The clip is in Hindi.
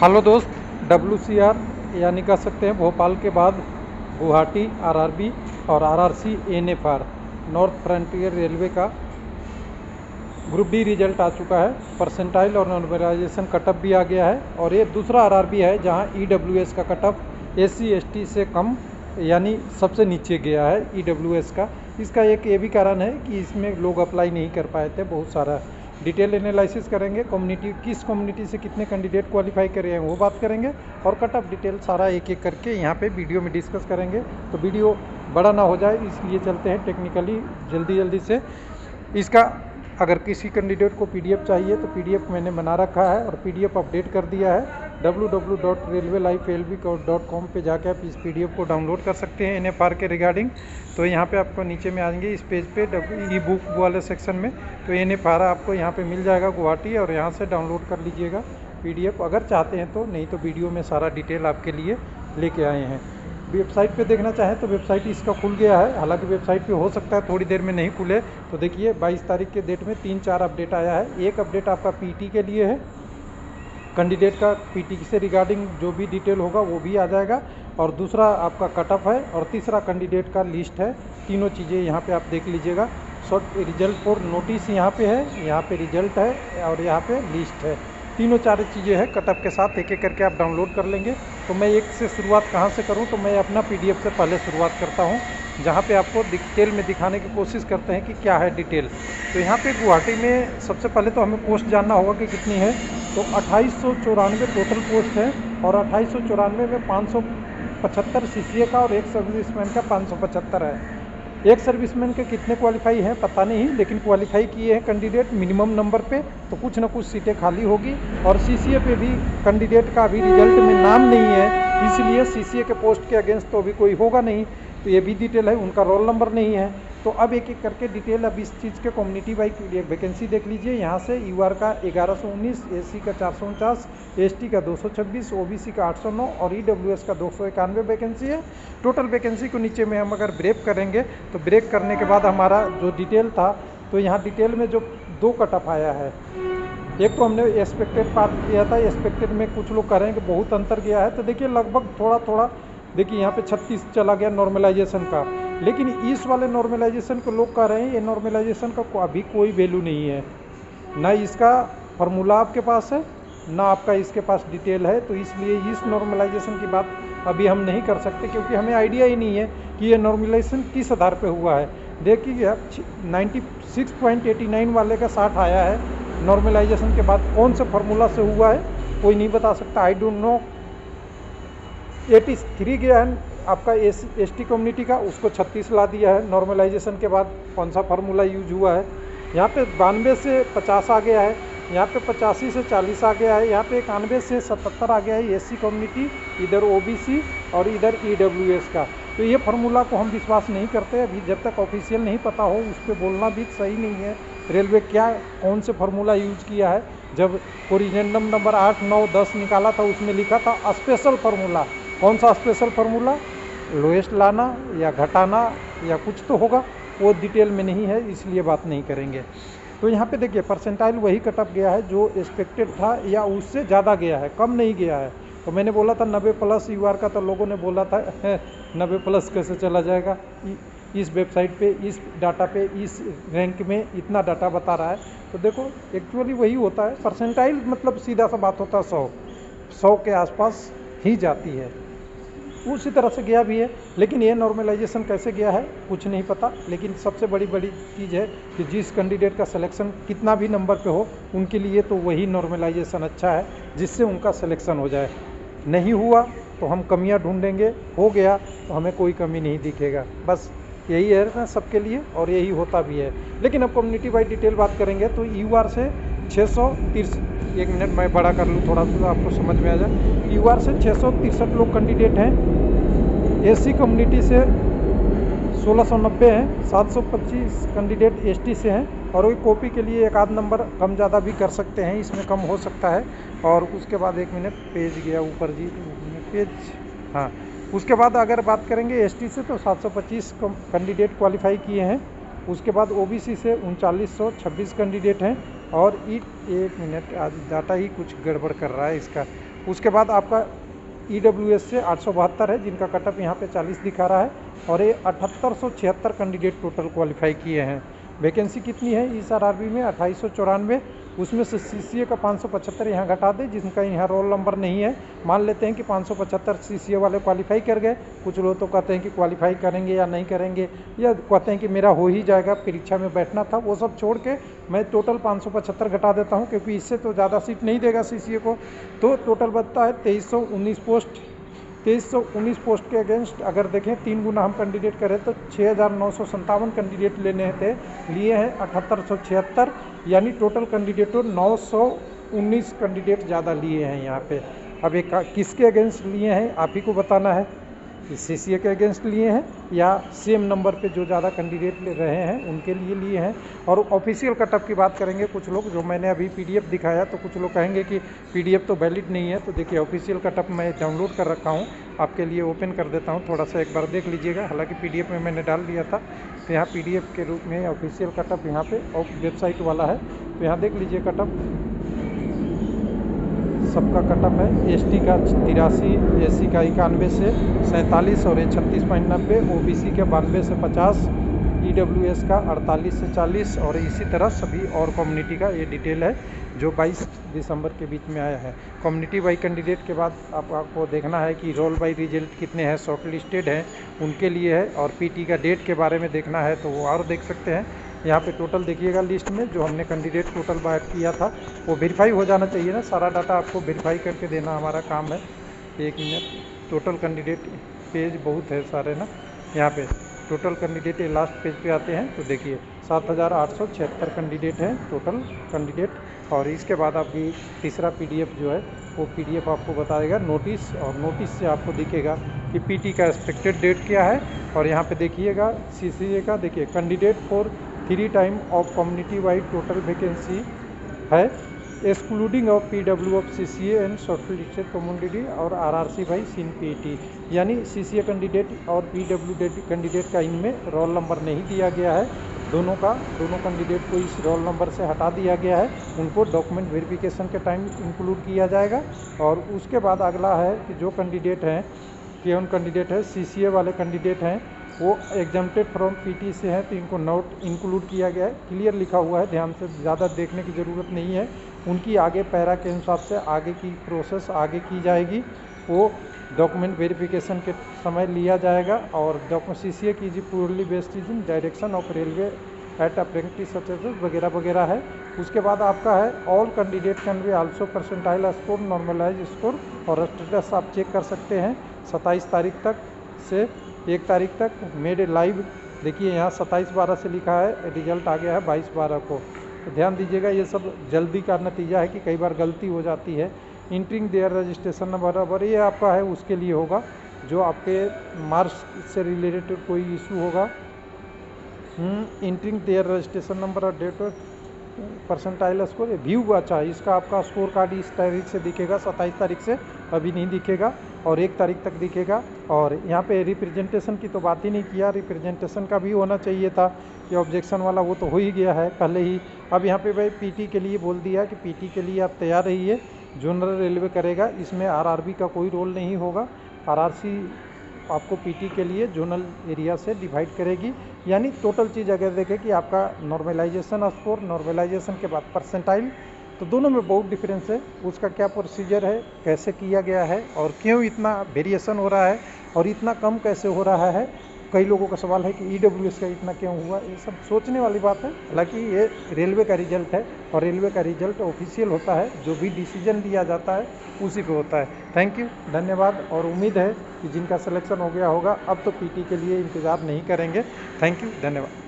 हेलो दोस्त, WCR यानी कह सकते हैं भोपाल के बाद गुवाहाटी RRB और RRC NFR north frontier railway का ग्रुप डी रिजल्ट आ चुका है। परसेंटाइल और नॉर्मलाइजेशन कटअप भी आ गया है और ये दूसरा RRB है जहां EWS का कटअप SC ST से कम यानी सबसे नीचे गया है EWS का। इसका एक ये भी कारण है कि इसमें लोग अप्लाई नहीं कर पाए थे। बहुत सारा डिटेल एनालिसिस करेंगे, कम्युनिटी किस कम्युनिटी से कितने कैंडिडेट क्वालिफाई करे हैं वो बात करेंगे और कट ऑफ डिटेल सारा एक एक करके यहाँ पे वीडियो में डिस्कस करेंगे। तो वीडियो बड़ा ना हो जाए इसलिए चलते हैं टेक्निकली जल्दी से। इसका अगर किसी कैंडिडेट को PDF चाहिए तो PDF मैंने बना रखा है और PDF अपडेट कर दिया है। www.railwaylifelb.com पे जाके आप इस PDF को डाउनलोड कर सकते हैं NFR के रिगार्डिंग। तो यहाँ पे आपको नीचे में आएंगे इस पेज पे ई बुक वाले सेक्शन में, तो NFR आपको यहाँ पे मिल जाएगा गुवाहाटी, और यहाँ से डाउनलोड कर लीजिएगा PDF अगर चाहते हैं तो, नहीं तो वीडियो में सारा डिटेल आपके लिए लेके आए हैं। वेबसाइट पे देखना चाहें तो वेबसाइट इसका खुल गया है, हालांकि वेबसाइट पे हो सकता है थोड़ी देर में नहीं खुले। तो देखिए 22 तारीख के डेट में 3-4 अपडेट आया है। एक अपडेट आपका PT के लिए है, कैंडिडेट का PT से रिगार्डिंग जो भी डिटेल होगा वो भी आ जाएगा, और दूसरा आपका कटअप है, और तीसरा कैंडिडेट का लिस्ट है। तीनों चीज़ें यहाँ पे आप देख लीजिएगा। शॉर्ट रिजल्ट फॉर नोटिस यहाँ पे है, यहाँ पे रिजल्ट है और यहाँ पे लिस्ट है। तीनों चार चीज़ें हैं कटअप के साथ, एक एक करके आप डाउनलोड कर लेंगे। तो मैं एक से शुरुआत कहाँ से करूँ, तो मैं अपना PDF से पहले शुरुआत करता हूँ, जहाँ पे आपको डिटेल में दिखाने की कोशिश करते हैं कि क्या है डिटेल। तो यहाँ पे गुवाहाटी में सबसे पहले तो हमें पोस्ट जानना होगा कि कितनी है। तो 2894 टोटल पोस्ट है, और 2894 में 575 CCA का और एक सर्विसमैन का 575 है। एक सर्विसमैन के कितने क्वालिफाई हैं पता नहीं, लेकिन क्वालिफाई किए हैं कैंडिडेट मिनिमम नंबर पे, तो कुछ ना कुछ सीटें खाली होगी। और CCA पे भी कैंडिडेट का अभी रिजल्ट में नाम नहीं है, इसलिए CCA के पोस्ट के अगेंस्ट तो अभी कोई होगा नहीं। तो ये भी डिटेल है, उनका रोल नंबर नहीं है। तो अब एक एक करके डिटेल अब इस चीज़ के कम्युनिटी वाइज वैकेंसी देख लीजिए। यहाँ से UR का 1119, SC का 449, ST का 226, OBC का 809 और EWS का 291 वैकेंसी है। टोटल वैकेंसी को नीचे में हम अगर ब्रेक करेंगे तो ब्रेक करने के बाद हमारा जो डिटेल था, तो यहाँ डिटेल में जो 2 कटअप आया है। एक तो हमने एक्सपेक्टेड बात किया था, एक्सपेक्टेड में कुछ लोग कह रहे हैं कि बहुत अंतर गया है। तो देखिए लगभग थोड़ा देखिए यहाँ पे 36 चला गया नॉर्मलाइजेशन का, लेकिन इस वाले नॉर्मलाइजेशन को लोग कह रहे हैं ये नॉर्मलाइजेशन का अभी कोई वैल्यू नहीं है, ना इसका फार्मूला आपके पास है, ना आपका इसके पास डिटेल है। तो इसलिए इस नॉर्मलाइजेशन की बात अभी हम नहीं कर सकते, क्योंकि हमें आइडिया ही नहीं है कि ये नॉर्मलाइजेशन किस आधार पे हुआ है। देखिए 96.89 वाले का 60 आया है नॉर्मलाइजेशन के बाद, कौन से फार्मूला से हुआ है कोई नहीं बता सकता, आई डोंट नो। 83 गया है आपका ST कम्युनिटी का, उसको 36 ला दिया है नॉर्मलाइजेशन के बाद। कौन सा फार्मूला यूज हुआ है, यहाँ पे 92 से 50 आ गया है, यहाँ पे 85 से 40 आ गया है, यहाँ पे 91 से 77 आ गया है SC कम्युनिटी, इधर OBC और इधर EWS का। तो ये फार्मूला को हम विश्वास नहीं करते अभी, जब तक ऑफिशियल नहीं पता हो उस पर बोलना भी सही नहीं है। रेलवे क्या कौन से फार्मूला यूज किया है, जब ओरिजिनल नंबर 8, 9, 10 निकाला था उसमें लिखा था स्पेशल फार्मूला। कौन सा स्पेशल फार्मूला, लोएस्ट लाना या घटाना या कुछ तो होगा, वो डिटेल में नहीं है, इसलिए बात नहीं करेंगे। तो यहाँ पे देखिए परसेंटाइल वही कटअप गया है जो एक्सपेक्टेड था, या उससे ज़्यादा गया है, कम नहीं गया है। तो मैंने बोला था 90+ UR का, तो लोगों ने बोला था 90+ कैसे चला जाएगा, इस वेबसाइट पे, इस डाटा पे, इस रैंक में इतना डाटा बता रहा है। तो देखो एक्चुअली वही होता है, परसेंटाइल मतलब सीधा सा बात होता है 100 के आसपास ही जाती है, उसी तरह से गया भी है। लेकिन ये नॉर्मलाइजेशन कैसे गया है कुछ नहीं पता, लेकिन सबसे बड़ी चीज़ है कि जिस कैंडिडेट का सिलेक्शन कितना भी नंबर पे हो उनके लिए तो वही नॉर्मलाइजेशन अच्छा है, जिससे उनका सिलेक्शन हो जाए। नहीं हुआ तो हम कमियां ढूंढेंगे, हो गया तो हमें कोई कमी नहीं दिखेगा। बस यही है ना सबके लिए, और यही होता भी है। लेकिन अब कम्युनिटी वाइज डिटेल बात करेंगे तो UR से 663, 1 मिनट मैं बड़ा कर लूँ थोड़ा सा आपको समझ में आ जाए। UR से 663 लोग कैंडिडेट हैं, SC कम्युनिटी से 1690 हैं, 725 कैंडिडेट ST से हैं, और वही कॉपी के लिए एक आध नंबर कम ज़्यादा भी कर सकते हैं, इसमें कम हो सकता है। और उसके बाद 1 मिनट पेज गया ऊपर जी, पेज, हाँ। उसके बाद अगर बात करेंगे ST से तो 725 कैंडिडेट क्वालिफाई किए हैं। उसके बाद OBC से 3926 कैंडिडेट हैं, और एक मिनट, आज डाटा ही कुछ गड़बड़ कर रहा है इसका। उसके बाद आपका EWS से 872 है, जिनका कटअप यहाँ पे 40 दिखा रहा है, और ये 7876 कैंडिडेट टोटल क्वालिफाई किए हैं। वैकेंसी कितनी है इस RRB में? 2894। उसमें से CCA का 575 यहाँ घटा दे, जिनका यहाँ रोल नंबर नहीं है। मान लेते हैं कि 575 CCA वाले क्वालिफाई कर गए। कुछ लोग तो कहते हैं कि क्वालिफाई करेंगे या नहीं करेंगे, या कहते हैं कि मेरा हो ही जाएगा, परीक्षा में बैठना था। वो सब छोड़ के मैं टोटल 575 घटा देता हूँ, क्योंकि इससे तो ज़्यादा सीट नहीं देगा CCA को। तो टोटल बनता है 2319 पोस्ट। 2319 पोस्ट के अगेंस्ट अगर देखें 3 गुना हम कैंडिडेट करें तो 6957 कैंडिडेट लिए हैं 7876, यानी टोटल कैंडिडेटों 919 कैंडिडेट ज़्यादा लिए हैं यहाँ पे। अब एक किसके अगेंस्ट लिए हैं आप ही को बताना है, CCA के अगेंस्ट लिए हैं या सेम नंबर पे जो ज़्यादा कैंडिडेट ले रहे हैं उनके लिए लिए हैं। और ऑफिशियल कटअप की बात करेंगे, कुछ लोग जो मैंने अभी PDF दिखाया, तो कुछ लोग कहेंगे कि PDF तो वैलिड नहीं है। तो देखिए ऑफिशियल कटअप मैं डाउनलोड कर रखा हूँ, आपके लिए ओपन कर देता हूँ, थोड़ा सा एक बार देख लीजिएगा। हालांकि PDF में मैंने डाल दिया था, तो यहाँ PDF के रूप में ऑफिशियल कटअप यहाँ पे वेबसाइट वाला है। तो यहाँ देख लीजिए कटअप, सबका कटअप है। ST का 83, SC का 91 से 47 और 36.90, OBC के 92 से 50, EWS का 48 से 40, और इसी तरह सभी और कम्युनिटी का ये डिटेल है जो 22 दिसंबर के बीच में आया है। कम्युनिटी बाई कैंडिडेट के बाद आपको देखना है कि रोल बाई रिजल्ट कितने हैं, शॉर्ट लिस्टेड हैं उनके लिए है, और PT का डेट के बारे में देखना है तो वो और देख सकते हैं। यहाँ पे टोटल देखिएगा लिस्ट में जो हमने कैंडिडेट टोटल बाय किया था वो वेरीफाई हो जाना चाहिए ना, सारा डाटा आपको वेरीफाई करके देना हमारा काम है। एक मिनट, टोटल कैंडिडेट पेज बहुत है सारे ना, यहाँ पे टोटल कैंडिडेट ये लास्ट पेज पे आते हैं तो देखिए 7876 कैंडिडेट हैं टोटल कैंडिडेट। और इसके बाद आपकी तीसरा PDF जो है वो PDF आपको बताएगा नोटिस, और नोटिस से आपको दिखेगा कि PT का एक्सपेक्टेड डेट क्या है। और यहाँ पे देखिएगा CCA का, देखिए candidate for 3 time of community wide total vacancy है, excluding of PW of CCA and shortlisted community और RRC बाई सीन PET। यानी CCA कैंडिडेट और PW कैंडिडेट का इनमें रोल नंबर नहीं दिया गया है, दोनों कैंडिडेट को इस रोल नंबर से हटा दिया गया है। उनको डॉक्यूमेंट वेरिफिकेशन के टाइम इंक्लूड किया जाएगा। और उसके बाद अगला है कि जो कैंडिडेट हैं, केवन कैंडिडेट है, CCA वाले कैंडिडेट हैं, वो एग्जम्प्टेड फ्रॉम PT से हैं तो इनको नोट इंक्लूड किया गया है, क्लियर लिखा हुआ है, ध्यान से ज़्यादा देखने की ज़रूरत नहीं है। उनकी आगे पैरा के हिसाब से आगे की प्रोसेस आगे की जाएगी, वो डॉक्यूमेंट वेरिफिकेशन के समय लिया जाएगा। और CCA की purely based in direction of railway at apprentice वगैरह वगैरह है। उसके बाद आपका है all candidate can be also percentile score, normalize score और स्टेटस आप चेक कर सकते हैं 27 तारीख तक से 1 तारीख तक मेड लाइव। देखिए यहाँ 27/12 से लिखा है, रिजल्ट आ गया है 22/12 को। तो ध्यान दीजिएगा, ये सब जल्दी का नतीजा है कि कई बार गलती हो जाती है। इंटरिंग देयर रजिस्ट्रेशन नंबर, और ये आपका है उसके लिए होगा जो आपके मार्क्स से रिलेटेड कोई इशू होगा। इंटरिंग देयर रजिस्ट्रेशन नंबर और डेट परसेंटाइल स्कोर, व्यू, अच्छा इसका आपका स्कोर कार्ड इस तारीख से दिखेगा, 27 तारीख से, अभी नहीं दिखेगा, और 1 तारीख तक दिखेगा। और यहाँ पे रिप्रेजेंटेशन की तो बात ही नहीं किया, रिप्रेजेंटेशन का भी होना चाहिए था, कि ऑब्जेक्शन वाला वो तो हो ही गया है पहले ही। अब यहाँ पे भाई PT के लिए बोल दिया कि PT के लिए आप तैयार रहिए, जनरल रेलवे करेगा, इसमें RRB का कोई रोल नहीं होगा। RRC आपको PT के लिए जोनल एरिया से डिवाइड करेगी। यानी टोटल चीज़ अगर देखें कि आपका नॉर्मलाइजेशन स्कोर, नॉर्मलाइजेशन के बाद परसेंटाइल, तो दोनों में बहुत डिफरेंस है। उसका क्या प्रोसीजर है, कैसे किया गया है, और क्यों इतना वेरिएशन हो रहा है, और इतना कम कैसे हो रहा है। कई लोगों का सवाल है कि EWS का इतना क्यों हुआ, ये सब सोचने वाली बात है। हालांकि ये रेलवे का रिजल्ट है, और रेलवे का रिजल्ट ऑफिशियल होता है, जो भी डिसीजन लिया जाता है उसी पे होता है। थैंक यू, धन्यवाद। और उम्मीद है कि जिनका सिलेक्शन हो गया होगा अब तो PT के लिए इंतज़ार नहीं करेंगे। थैंक यू, धन्यवाद।